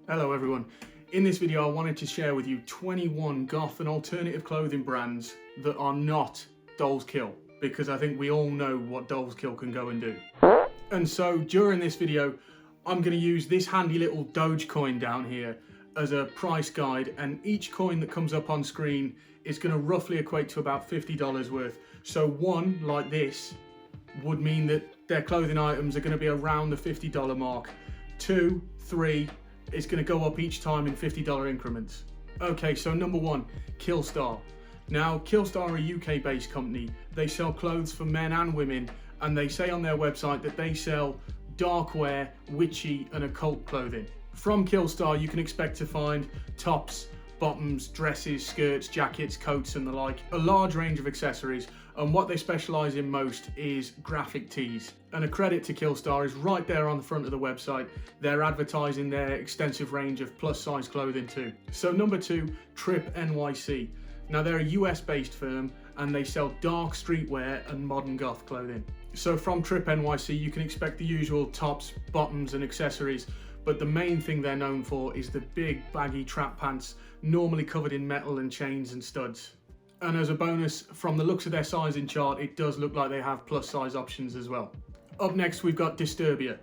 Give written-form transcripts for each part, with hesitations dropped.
Hello everyone. In this video I wanted to share with you 21 goth and alternative clothing brands that are not Dollskill, because I think we all know what Dollskill can go and do. And so during this video I'm going to use this handy little Doge coin down here as a price guide, and each coin that comes up on screen is going to roughly equate to about $50 worth. So one, like this, would mean that their clothing items are going to be around the $50 mark. 2, 3, it's going to go up each time in $50 increments. Okay, so number one, Killstar. Now, Killstar are a UK based company. They sell clothes for men and women, and they say on their website that they sell dark wear, witchy and occult clothing. From Killstar you can expect to find tops, bottoms, dresses, skirts, jackets, coats and the like, a large range of accessories, and what they specialise in most is graphic tees. And a credit to Killstar is right there on the front of the website, they're advertising their extensive range of plus size clothing too. So number two, Tripp NYC. Now they're a US based firm and they sell dark streetwear and modern goth clothing. So from Tripp NYC you can expect the usual tops, bottoms and accessories, but the main thing they're known for is the big baggy trap pants, normally covered in metal and chains and studs. And as a bonus, from the looks of their sizing chart, it does look like they have plus size options as well. Up next we've got Disturbia.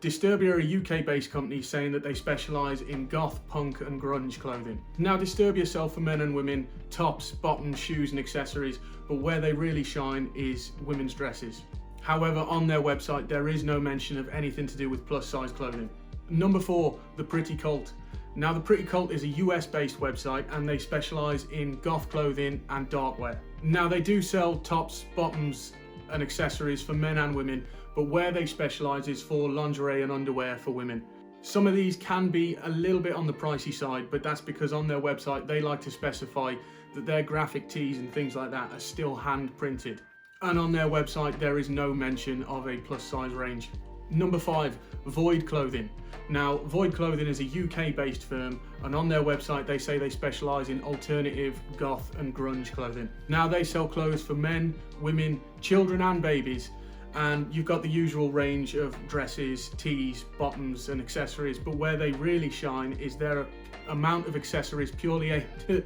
Disturbia are a UK based company saying that they specialise in goth, punk and grunge clothing. Now Disturbia sell for men and women tops, bottoms, shoes and accessories, but where they really shine is women's dresses. However, on their website there is no mention of anything to do with plus size clothing. Number four, The Pretty Cult. Now The Pretty Cult is a US based website and they specialise in goth clothing and darkwear. Now they do sell tops, bottoms and accessories for men and women, but where they specialise is for lingerie and underwear for women. Some of these can be a little bit on the pricey side, but that's because on their website they like to specify that their graphic tees and things like that are still hand printed. And on their website there is no mention of a plus size range. Number five, Void Clothing. Now Void Clothing is a UK based firm and on their website they say they specialise in alternative, goth and grunge clothing. Now they sell clothes for men, women, children and babies, and you've got the usual range of dresses, tees, bottoms and accessories, but where they really shine is their amount of accessories purely aimed at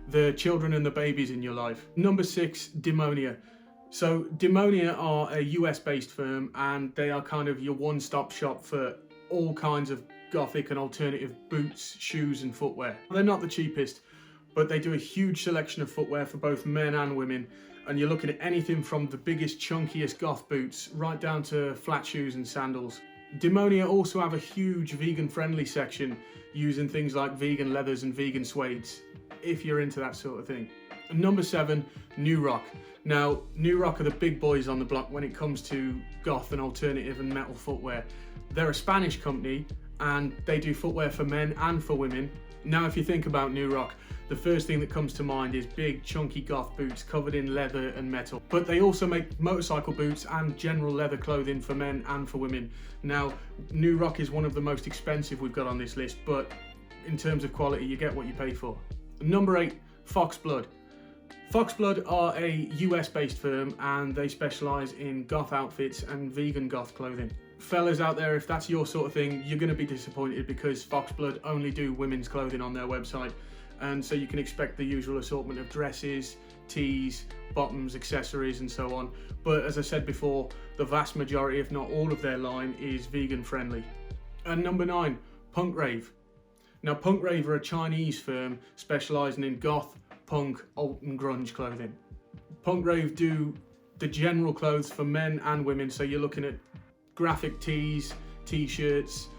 the children and the babies in your life. Number six, Demonia. So Demonia are a US based firm and they are kind of your one-stop shop for all kinds of gothic and alternative boots, shoes and footwear. They're not the cheapest, but they do a huge selection of footwear for both men and women, and you're looking at anything from the biggest, chunkiest goth boots right down to flat shoes and sandals. Demonia also have a huge vegan friendly section using things like vegan leathers and vegan suedes, if you're into that sort of thing. And number seven, New Rock. Now, New Rock are the big boys on the block when it comes to goth and alternative and metal footwear. They're a Spanish company and they do footwear for men and for women. Now, if you think about New Rock, the first thing that comes to mind is big, chunky goth boots covered in leather and metal. But they also make motorcycle boots and general leather clothing for men and for women. Now, New Rock is one of the most expensive we've got on this list, but in terms of quality, you get what you pay for. Number eight, Foxblood. Foxblood are a US based firm and they specialise in goth outfits and vegan goth clothing. Fellas out there, if that's your sort of thing, you're going to be disappointed because Foxblood only do women's clothing on their website, and so you can expect the usual assortment of dresses, tees, bottoms, accessories and so on. But as I said before, the vast majority, if not all of their line is vegan friendly. And number nine, Punk Rave. Now Punk Rave are a Chinese firm specialising in goth, punk, alt and grunge clothing. Punk Rave do the general clothes for men and women, so you're looking at graphic tees, t-shirts,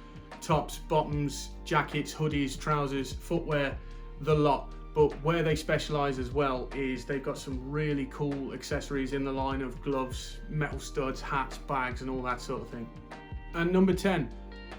tops, bottoms, jackets, hoodies, trousers, footwear, the lot. But where they specialise as well is they've got some really cool accessories in the line of gloves, metal studs, hats, bags and all that sort of thing. And number 10,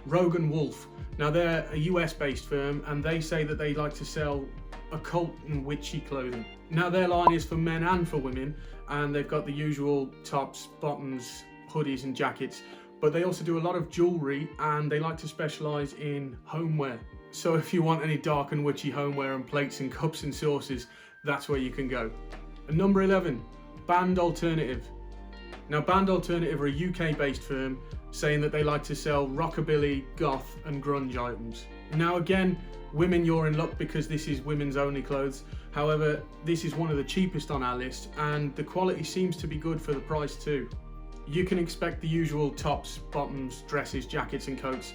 Regan Wolf. Now they're a US based firm and they say that they like to sell occult and witchy clothing. Now their line is for men and for women and they've got the usual tops, bottoms, hoodies and jackets, but they also do a lot of jewellery and they like to specialise in homeware. So if you want any dark and witchy homeware and plates and cups and saucers, that's where you can go. And number 11, Band Alternative. Now Band Alternative are a UK based firm saying that they like to sell rockabilly, goth and grunge items. Now again, women, you're in luck because this is women's only clothes. However, this is one of the cheapest on our list and the quality seems to be good for the price too. You can expect the usual tops, bottoms, dresses, jackets and coats,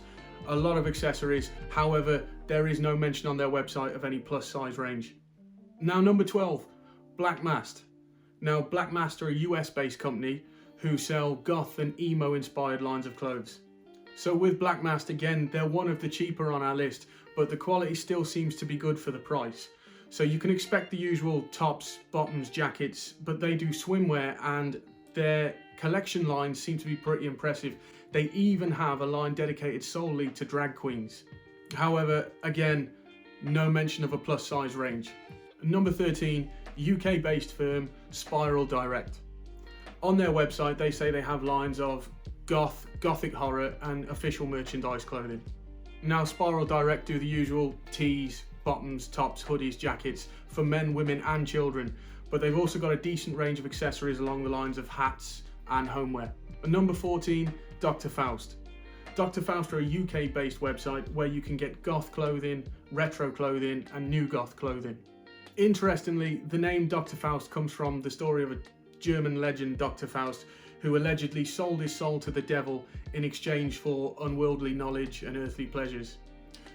a lot of accessories. However, there is no mention on their website of any plus size range. Now number 12, Blackmast. Now Blackmast are a US based company who sell goth and emo inspired lines of clothes. So with Blackmast, again, they're one of the cheaper on our list, but the quality still seems to be good for the price. So you can expect the usual tops, bottoms, jackets, but they do swimwear and their collection lines seem to be pretty impressive. They even have a line dedicated solely to drag queens. However, again, no mention of a plus size range. Number 13, UK based firm Spiral Direct. On their website, they say they have lines of goth, gothic horror and official merchandise clothing. Now Spiral Direct do the usual tees, bottoms, tops, hoodies, jackets for men, women and children, but they've also got a decent range of accessories along the lines of hats and homeware. And number 14, Dr. Faust. Dr. Faust are a UK based website where you can get goth clothing, retro clothing and new goth clothing. Interestingly, the name Dr. Faust comes from the story of a German legend, Dr. Faust, who allegedly sold his soul to the devil in exchange for unworldly knowledge and earthly pleasures.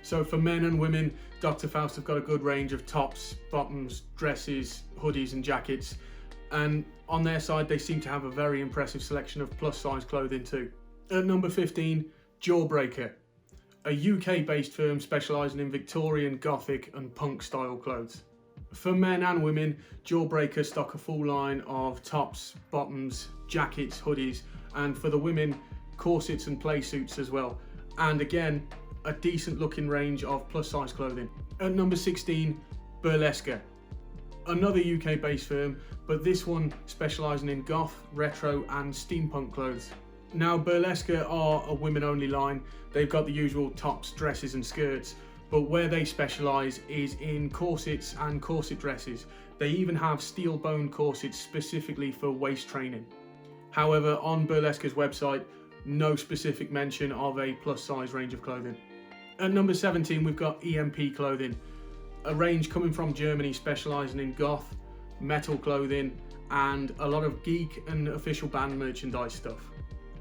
So for men and women, Dr. Faust have got a good range of tops, bottoms, dresses, hoodies and jackets. And on their side, they seem to have a very impressive selection of plus size clothing too. At number 15, Jawbreaker, a UK based firm specialising in Victorian, Gothic and punk style clothes. For men and women, Jawbreaker stock a full line of tops, bottoms, jackets, hoodies, and for the women, corsets and play suits as well. And again, a decent looking range of plus size clothing. At number 16, Burleska, another UK based firm, but this one specialising in goth, retro and steampunk clothes. Now Burleska are a women only line. They've got the usual tops, dresses and skirts, but where they specialise is in corsets and corset dresses. They even have steel bone corsets specifically for waist training. However, on Burleska's website, no specific mention of a plus size range of clothing. At number 17, we've got EMP Clothing, a range coming from Germany specialising in goth, metal clothing and a lot of geek and official band merchandise stuff.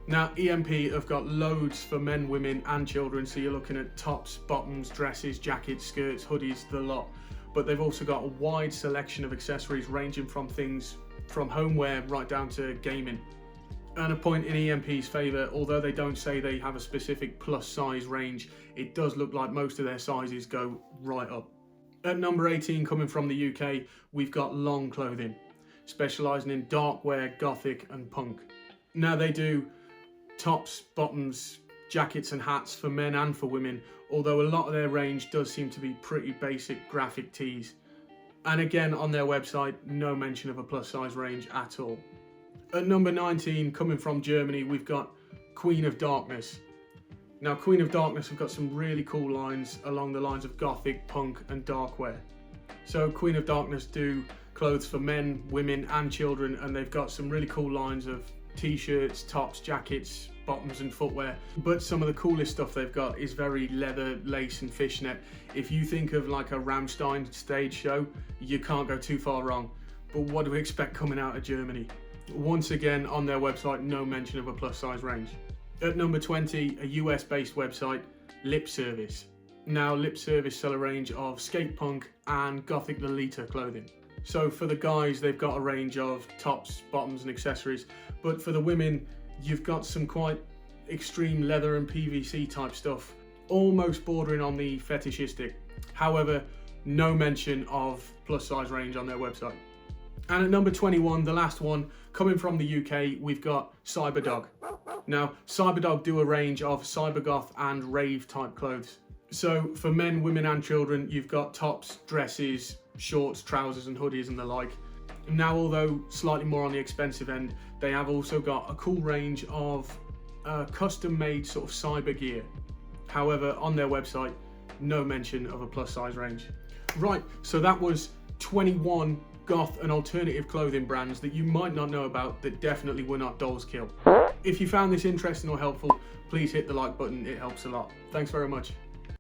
Now EMP have got loads for men, women and children, so you're looking at tops, bottoms, dresses, jackets, skirts, hoodies, the lot. But they've also got a wide selection of accessories ranging from things from homeware right down to gaming. And a point in EMP's favour, although they don't say they have a specific plus size range, it does look like most of their sizes go right up. At number 18, coming from the UK, we've got Long Clothing, specialising in darkwear, gothic and punk. Now they do tops, bottoms, jackets and hats for men and for women, although a lot of their range does seem to be pretty basic graphic tees. And again, on their website, no mention of a plus size range at all. At number 19, coming from Germany, we've got Queen of Darkness. Now Queen of Darkness have got some really cool lines along the lines of gothic, punk and darkwear. So Queen of Darkness do clothes for men, women and children, and they've got some really cool lines of t-shirts, tops, jackets, bottoms and footwear. But some of the coolest stuff they've got is very leather, lace and fishnet. If you think of like a Rammstein stage show, you can't go too far wrong. But what do we expect coming out of Germany? Once again, on their website, no mention of a plus size range. At number 20, a US based website, Lip Service. Now Lip Service sell a range of skate punk and gothic Lolita clothing. So for the guys, they've got a range of tops, bottoms and accessories, but for the women, you've got some quite extreme leather and PVC type stuff, almost bordering on the fetishistic. However, no mention of plus size range on their website. And at number 21, the last one, coming from the UK, we've got Cyberdog. Now, Cyberdog do a range of cybergoth and rave type clothes. So for men, women and children, you've got tops, dresses, shorts, trousers and hoodies and the like. Now, although slightly more on the expensive end, they have also got a cool range of custom made sort of cyber gear. However, on their website, no mention of a plus size range. Right, so that was 21 goth and alternative clothing brands that you might not know about that definitely were not Dollskill. If you found this interesting or helpful, please hit the like button, it helps a lot. Thanks very much.